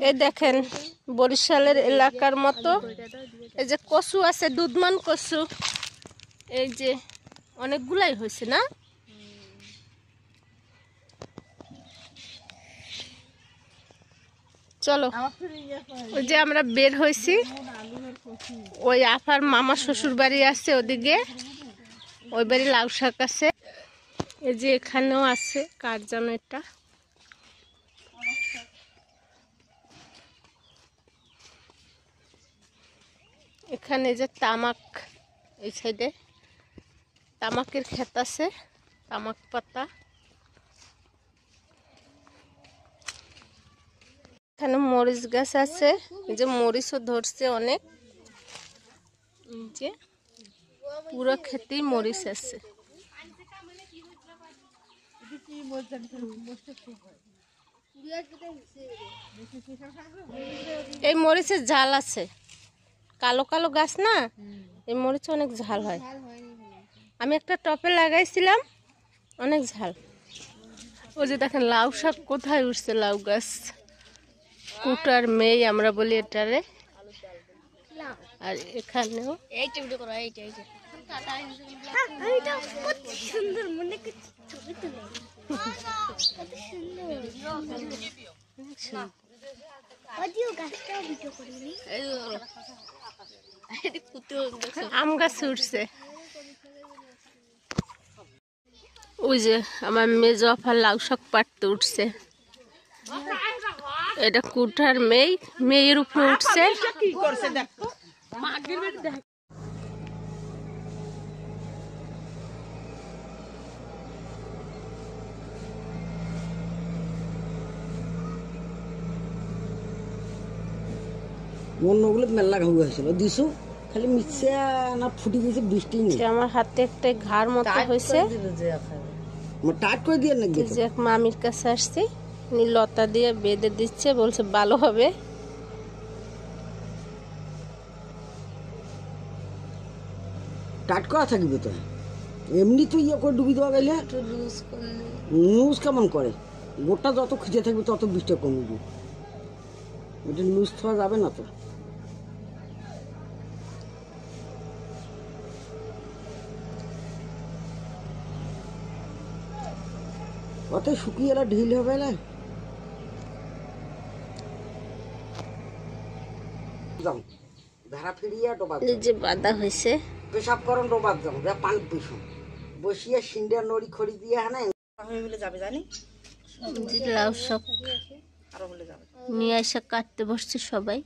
এই দেখেন বরিশালের এলাকার মতো এই যে কচু আছে, দুধমান কচু, এই যে অনেকগুলাই হয়েছে না। চলো, ওই যে আমরা বের হয়েছি, ওই আপার মামা শ্বশুর বাড়ি আছে ওদিকে, ওই বাড়ি লাউ শাক আছে। এই যে এখানেও আছে, কার যেন এটা, এখানে যে তামাক, এই সাইডে তামাকের ক্ষেত আছে, তামাক পাতা। এখানে মরিচ গাছ আছে, এই যে মরিচও ধরছে অনেক, এই যে পুরো ক্ষেতেই মরিচ আছে। এই মরিচের ঝাল আছে, কালো কালো গাছ না, এই মরিচ অনেক ঝাল হয়। আমি একটা টপে লাগাইছিলাম, অনেক ঝাল। ওই যে দেখেন লাউ শাক কোথায় উঠছে, লাউ গাছ, কুটার মেয়ে আমরা বলি এটারে। আর এখানেও আম গাছ উঠছে। ওই যে আমার মেয়ে জফা লাউ শাক পাড়তে উঠছে, এটা কুঠার মেয়ের উপরে উঠছে। অন্যগুলো মেলা ঘাউ হয়েছিল দিছো, খালি মিশে না ফুটি গেছে, বৃষ্টি নেই। আমার হাতে একটা ঘাড় মতো হয়েছে, টাইট করে দিয়ে নাকি। যে এক মামির কাছে আসছি, উনি লতা দিয়ে বেঁধে দিচ্ছে, বলছে ভালো হবে। টাইট করা থাকবে তো, এমনি তো ইয়ে করে ডুবি দেওয়া গেলে লুজ কেমন করে, গোটা যত খিচে থাকবে তত বৃষ্টি কমবে, ওটা লুজ থাকা যাবে না তো। অত শুকিয়ে এলা ঢিল হবে না। যাও ভেড়া ফিরিয়ে ডোবা যে বাঁধা হয়েছে, পেশাব করন ডোবার যাও, যা পানি পিছন বসিয়ে সিন্ডা নড়ি খড়ি দিয়ে হানে বলে যাবে জানি। লাউ শাক নিয়ে এসে কাটতে বসছে সবাই।